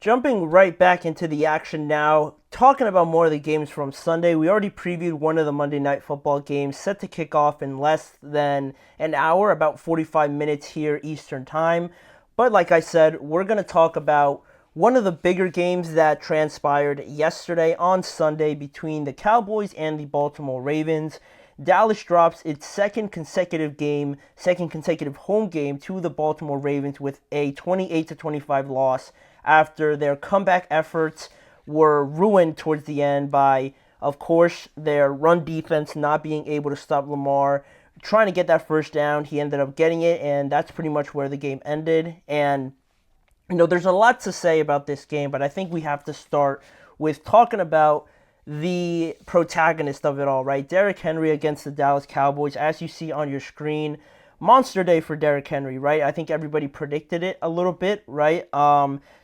Jumping right back into the action now, talking about more of the games from Sunday. We already previewed one of the Monday Night Football games set to kick off in less than an hour, about 45 minutes here Eastern Time. But like I said, we're going to talk about one of the bigger games that transpired yesterday on Sunday between the Cowboys and the Baltimore Ravens. Dallas drops its second consecutive home game to the Baltimore Ravens with a 28-25 loss after their comeback efforts were ruined towards the end by, of course, their run defense not being able to stop Lamar, trying to get that first down. He ended up getting it, and that's pretty much where the game ended. And, there's a lot to say about this game, but I think we have to start with talking about the protagonist of it all, right? Derrick Henry against the Dallas Cowboys. As you see on your screen, monster day for Derrick Henry, right? I think everybody predicted it a little bit, right?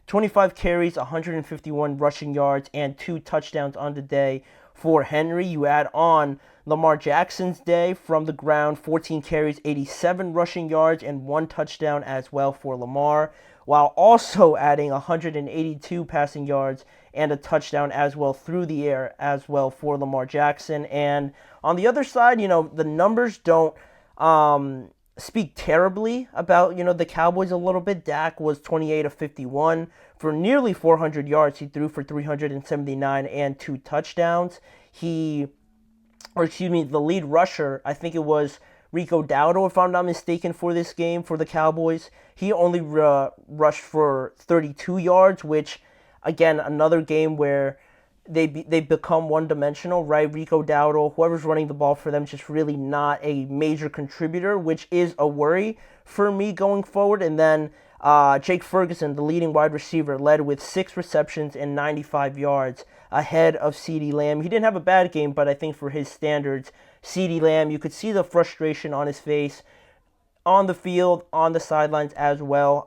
25 carries, 151 rushing yards, and 2 touchdowns on the day for Henry. You add on Lamar Jackson's day from the ground, 14 carries, 87 rushing yards, and 1 touchdown as well for Lamar, while also adding 182 passing yards and a touchdown as well through the air as well for Lamar Jackson. And on the other side, the numbers don't speak terribly about, the Cowboys a little bit. Dak was 28 of 51 for nearly 400 yards. He threw for 379 and 2 touchdowns. The lead rusher, I think it was Rico Dowdle, if I'm not mistaken, for this game for the Cowboys. He only rushed for 32 yards, which, again, another game where they become one-dimensional, right? Rico Dowdle, whoever's running the ball for them, just really not a major contributor, which is a worry for me going forward. And then Jake Ferguson, the leading wide receiver, led with 6 receptions and 95 yards ahead of CeeDee Lamb. He didn't have a bad game, but I think for his standards, CeeDee Lamb, you could see the frustration on his face on the field, on the sidelines as well.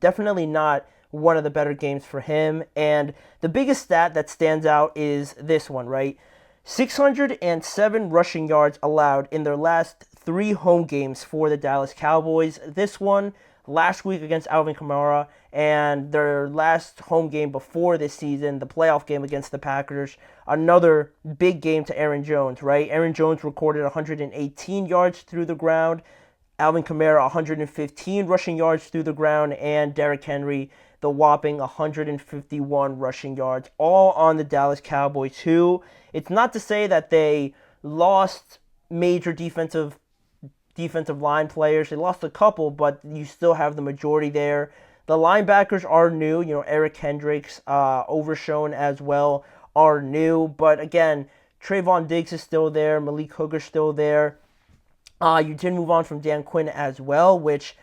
Definitely not one of the better games for him. And the biggest stat that stands out is this one, right? 607 rushing yards allowed in their last 3 home games for the Dallas Cowboys. This one last week against Alvin Kamara, and their last home game before this season, the playoff game against the Packers, another big game to Aaron Jones, right? Aaron Jones recorded 118 yards through the ground, Alvin Kamara 115 rushing yards through the ground, and Derrick Henry the whopping 151 rushing yards, all on the Dallas Cowboys, who, it's not to say that they lost major defensive line players. They lost a couple, but you still have the majority there. The linebackers are new. Eric Kendricks, Overshown as well, are new. But again, Trayvon Diggs is still there. Malik Hooker's still there. You did move on from Dan Quinn as well, which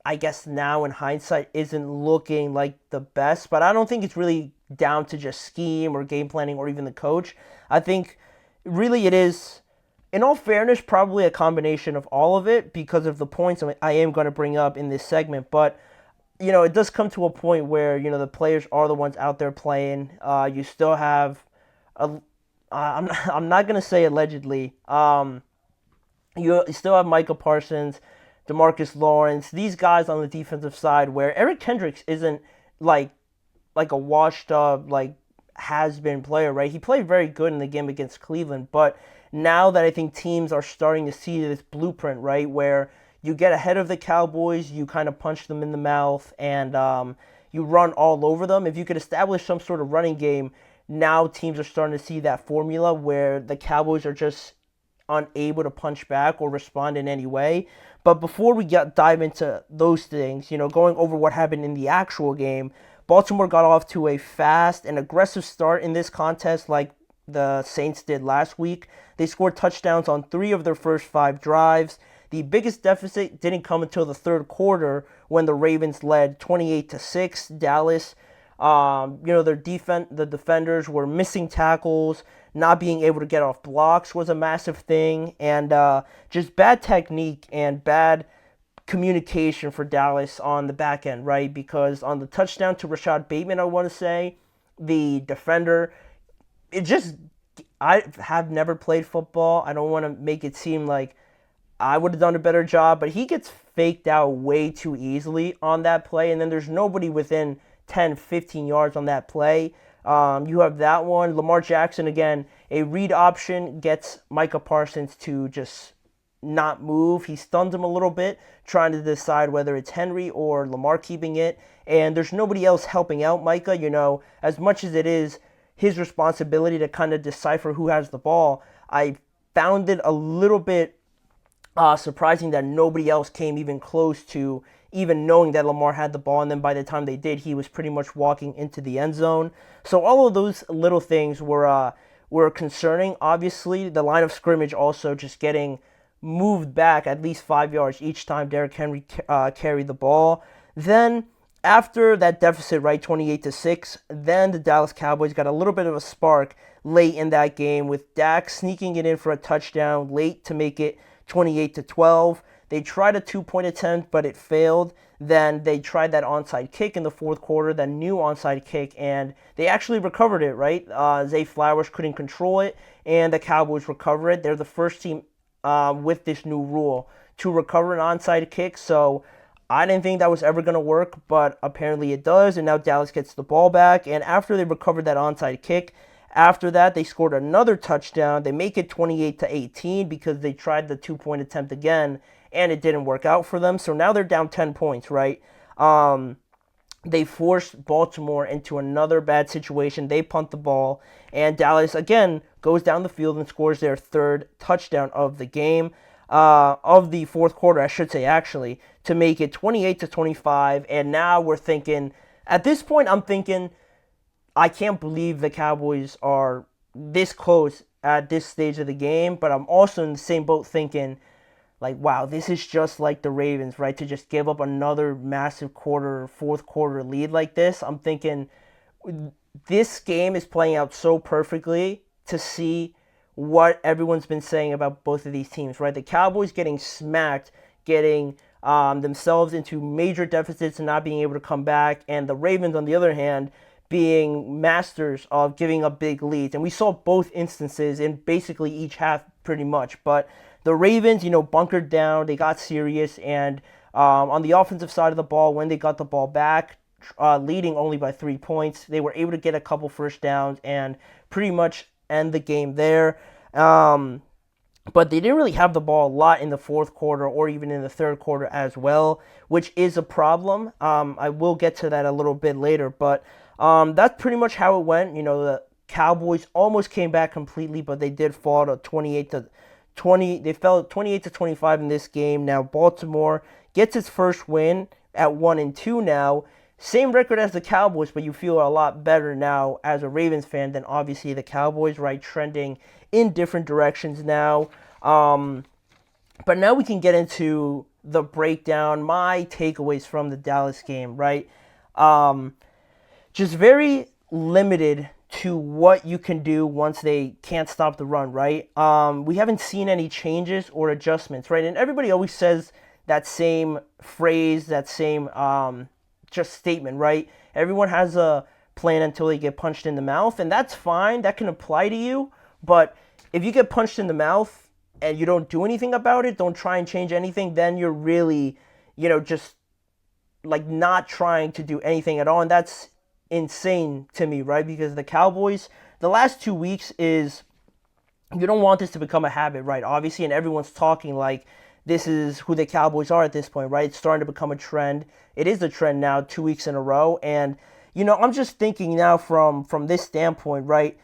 I guess now in hindsight isn't looking like the best, but I don't think it's really down to just scheme or game planning or even the coach. I think really it is, in all fairness, probably a combination of all of it because of the points I am going to bring up in this segment. But, it does come to a point where, the players are the ones out there playing. You still have, I'm not going to say allegedly, you still have Micah Parsons, DeMarcus Lawrence, these guys on the defensive side where Eric Kendricks isn't like a washed up, has-been player, right? He played very good in the game against Cleveland, but now that I think teams are starting to see this blueprint, right, where you get ahead of the Cowboys, you kind of punch them in the mouth, and you run all over them. If you could establish some sort of running game, now teams are starting to see that formula where the Cowboys are just unable to punch back or respond in any way. But before we dive into those things, going over what happened in the actual game, Baltimore got off to a fast and aggressive start in this contest like the Saints did last week. They scored touchdowns on 3 of their first 5 drives. The biggest deficit didn't come until the third quarter when the Ravens led 28-6. Dallas, the defenders were missing tackles. Not being able to get off blocks was a massive thing, and just bad technique and bad communication for Dallas on the back end, right? Because on the touchdown to Rashad Bateman, I want to say, the defender, I have never played football. I don't want to make it seem like I would have done a better job, but he gets faked out way too easily on that play, and then there's nobody within 10, 15 yards on that play. You have that one. Lamar Jackson, again, a read option gets Micah Parsons to just not move. He stuns him a little bit, trying to decide whether it's Henry or Lamar keeping it. And there's nobody else helping out Micah. As much as it is his responsibility to kind of decipher who has the ball, I found it a little bit surprising that nobody else came even close to even knowing that Lamar had the ball, and then by the time they did, he was pretty much walking into the end zone. So all of those little things were concerning. Obviously, the line of scrimmage also just getting moved back at least 5 yards each time Derrick Henry carried the ball. Then after that deficit, right, 28-6, then the Dallas Cowboys got a little bit of a spark late in that game with Dak sneaking it in for a touchdown late to make it 28-12. They tried a 2-point attempt, but it failed. Then they tried that onside kick in the fourth quarter, that new onside kick, and they actually recovered it, right? Zay Flowers couldn't control it, and the Cowboys recover it. They're the first team with this new rule to recover an onside kick, so I didn't think that was ever going to work, but apparently it does, and now Dallas gets the ball back, and after they recovered that onside kick, after that, they scored another touchdown. They make it 28-18 because they tried the 2-point attempt again, and it didn't work out for them. So now they're down 10 points, right? They forced Baltimore into another bad situation. They punt the ball, and Dallas, again, goes down the field and scores their third touchdown of the game, of the fourth quarter, I should say, actually, to make it 28-25. And now we're thinking, at this point, I'm thinking, I can't believe the Cowboys are this close at this stage of the game, but I'm also in the same boat thinking, like, wow, this is just like the Ravens, right? To just give up another massive fourth quarter lead like this. I'm thinking this game is playing out so perfectly to see what everyone's been saying about both of these teams, right? The Cowboys getting smacked, getting themselves into major deficits and not being able to come back, and the Ravens, on the other hand, being masters of giving up big leads. And we saw both instances in basically each half pretty much. But the Ravens, bunkered down. They got serious. And on the offensive side of the ball, when they got the ball back, leading only by 3 points, they were able to get a couple first downs and pretty much end the game there. But they didn't really have the ball a lot in the fourth quarter or even in the third quarter as well, which is a problem. I will get to that a little bit later. But that's pretty much how it went. The Cowboys almost came back completely, but they did fall to 28-20. They fell 28-25 in this game. Now Baltimore gets its first win at 1-2 now. Same record as the Cowboys, but you feel a lot better now as a Ravens fan than obviously the Cowboys, right? Trending in different directions now. But now we can get into the breakdown, my takeaways from the Dallas game, right? Just very limited to what you can do once they can't stop the run, right? We haven't seen any changes or adjustments, right? And everybody always says that same phrase, that same just statement, right? Everyone has a plan until they get punched in the mouth, and that's fine. That can apply to you. But if you get punched in the mouth and you don't do anything about it, don't try and change anything, then you're really, just like not trying to do anything at all. And that's insane to me, right? Because the Cowboys, the last 2 weeks is, you don't want this to become a habit, right? Obviously, and everyone's talking like this is who the Cowboys are at this point, right? It's starting to become a trend. It is a trend now, 2 weeks in a row. And, I'm just thinking now from this standpoint, right?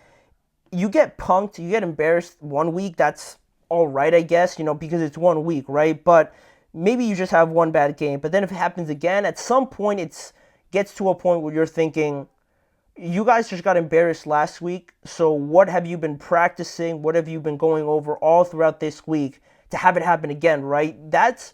You get punked, you get embarrassed 1 week, that's all right, I guess, because it's 1 week, right? But maybe you just have one bad game. But then if it happens again, at some point it gets to a point where you're thinking, you guys just got embarrassed last week, so what have you been practicing? What have you been going over all throughout this week to have it happen again, right? That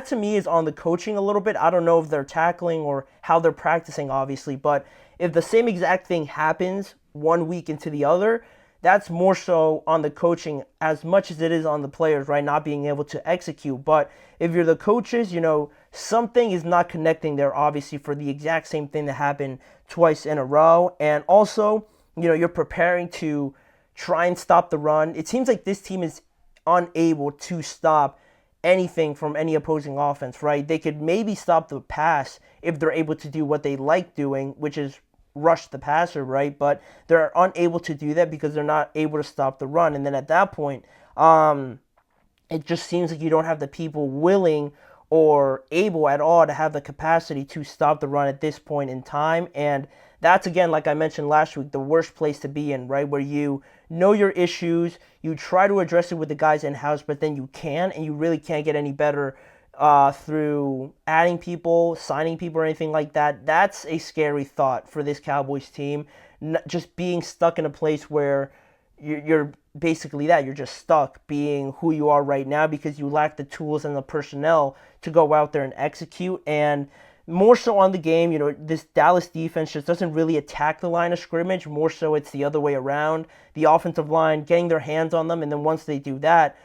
to me is on the coaching a little bit. I don't know if they're tackling or how they're practicing, obviously, but if the same exact thing happens 1 week into the other, that's more so on the coaching as much as it is on the players, right, not being able to execute. But if you're the coaches, something is not connecting there, obviously, for the exact same thing that happened twice in a row. And also, you're preparing to try and stop the run. It seems like this team is unable to stop anything from any opposing offense, right? They could maybe stop the pass if they're able to do what they like doing, which is rush the passer, right? But they're unable to do that because they're not able to stop the run. And then at that point, it just seems like you don't have the people willing or able at all to have the capacity to stop the run at this point in time. And that's, again, like I mentioned last week, the worst place to be in, right? Where you know your issues, you try to address it with the guys in house, but then you can't, and you really can't get any better through adding people, signing people, or anything like that. That's a scary thought for this Cowboys team. Just being stuck in a place where you're basically that. You're just stuck being who you are right now because you lack the tools and the personnel to go out there and execute. And more so on the game, this Dallas defense just doesn't really attack the line of scrimmage. More so it's the other way around. The offensive line getting their hands on them, and then once they do that,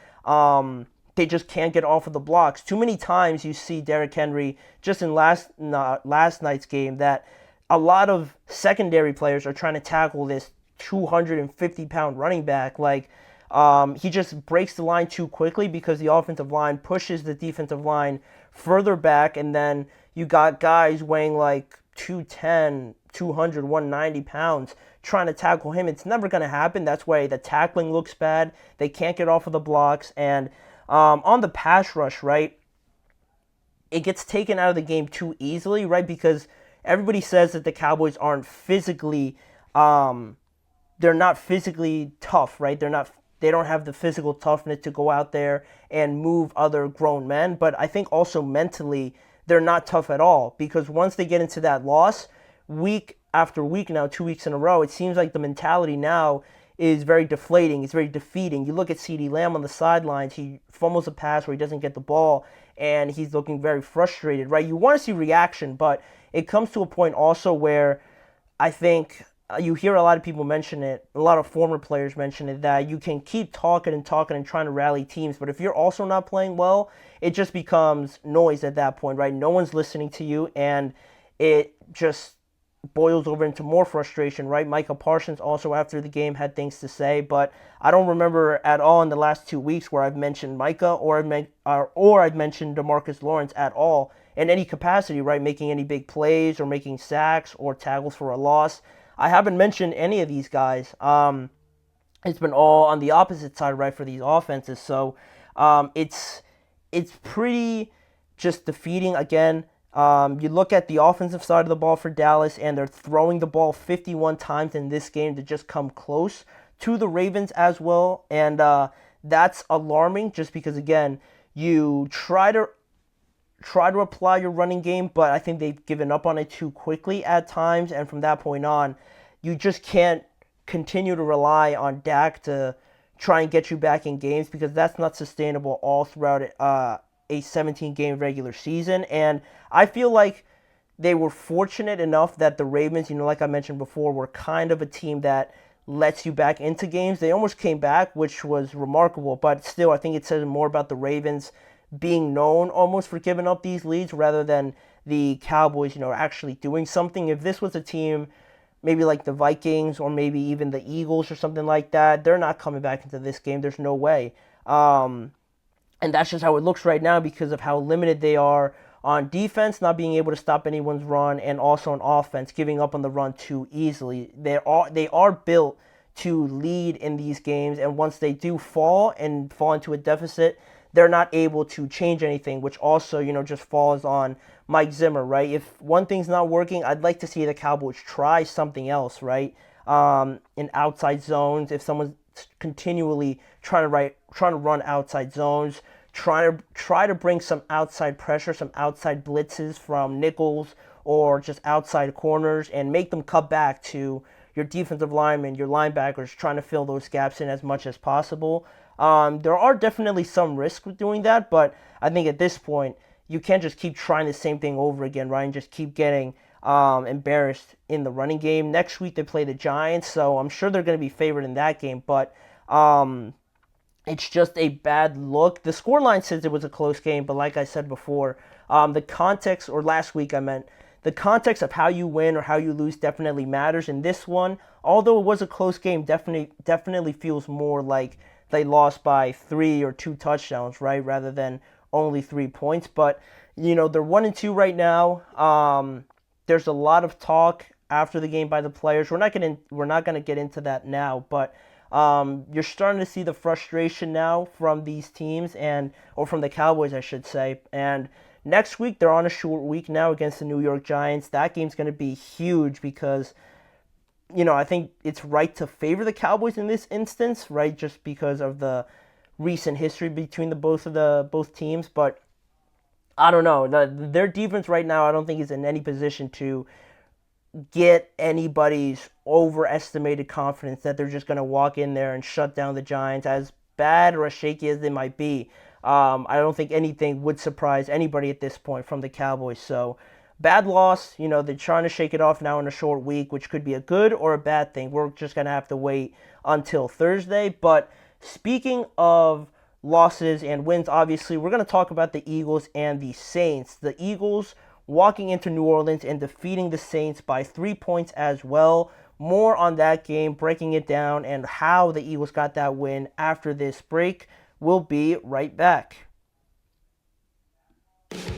they just can't get off of the blocks. Too many times you see Derrick Henry, just in last night's game, that a lot of secondary players are trying to tackle this 250-pound running back. He just breaks the line too quickly because the offensive line pushes the defensive line further back, and then you got guys weighing like 210, 200, 190 pounds trying to tackle him. It's never going to happen. That's why the tackling looks bad. They can't get off of the blocks. And on the pass rush, right, it gets taken out of the game too easily, right, because everybody says that the Cowboys aren't physically they're not physically tough, right? They don't have the physical toughness to go out there and move other grown men, but I think also mentally they're not tough at all, because once they get into that loss, week after week now, 2 weeks in a row, it seems like the mentality now is very deflating. It's very defeating. You look at CeeDee Lamb on the sidelines, he fumbles a pass where he doesn't get the ball, and he's looking very frustrated, right? You want to see reaction, but it comes to a point also where I think you hear a lot of people mention it, a lot of former players mention it, that you can keep talking and talking and trying to rally teams, but if you're also not playing well, it just becomes noise at that point, right? No one's listening to you, and it just boils over into more frustration, right? Micah Parsons also after the game had things to say, but I don't remember at all in the last 2 weeks where I've mentioned Micah or I've mentioned DeMarcus Lawrence at all in any capacity, right? Making any big plays or making sacks or tackles for a loss. I haven't mentioned any of these guys. It's been all on the opposite side, right, for these offenses. So it's pretty just defeating. Again, you look at the offensive side of the ball for Dallas, and they're throwing the ball 51 times in this game to just come close to the Ravens as well. And that's alarming just because, again, you try to apply your running game, but I think they've given up on it too quickly at times, and from that point on, you just can't continue to rely on Dak to try and get you back in games, because that's not sustainable all throughout a 17-game regular season. And I feel like they were fortunate enough that the Ravens, like I mentioned before, were kind of a team that lets you back into games. They almost came back, which was remarkable, but still, I think it says more about the Ravens being known almost for giving up these leads rather than the Cowboys, actually doing something. If this was a team maybe like the Vikings or maybe even the Eagles or something like that, they're not coming back into this game. There's no way. And that's just how it looks right now because of how limited they are on defense, not being able to stop anyone's run, and also on offense, giving up on the run too easily. They are built to lead in these games, and once they do fall into a deficit, they're not able to change anything, which also, just falls on Mike Zimmer, right? If one thing's not working, I'd like to see the Cowboys try something else, right? In outside zones, if someone's continually trying to run outside zones, try to bring some outside pressure, some outside blitzes from nickels or just outside corners, and make them cut back to your defensive linemen, your linebackers, trying to fill those gaps in as much as possible. There are definitely some risks with doing that, but I think at this point, you can't just keep trying the same thing over again, right? And just keep getting embarrassed in the running game. Next week, they play the Giants, so I'm sure they're going to be favored in that game, but it's just a bad look. The scoreline says it was a close game, but like I said before, the context of how you win or how you lose definitely matters. In this one, although it was a close game, definitely feels more like they lost by 3 or 2 touchdowns, right, rather than only 3 points. But they're 1-2 right now. There's a lot of talk after the game by the players. We're not gonna get into that now, but you're starting to see the frustration now from these teams or from the Cowboys, I should say. And next week they're on a short week now against the New York Giants. That game's going to be huge because I think it's right to favor the Cowboys in this instance, right? Just because of the recent history between both teams, but I don't know. Their defense right now, I don't think is in any position to get anybody's overestimated confidence that they're just going to walk in there and shut down the Giants, as bad or as shaky as they might be. I don't think anything would surprise anybody at this point from the Cowboys. So, bad loss. They're trying to shake it off now in a short week, which could be a good or a bad thing. We're just going to have to wait until Thursday. But speaking of losses and wins, obviously, we're going to talk about the Eagles and the Saints. The Eagles walking into New Orleans and defeating the Saints by 3 points as well. More on that game, breaking it down, and how the Eagles got that win after this break. We'll be right back.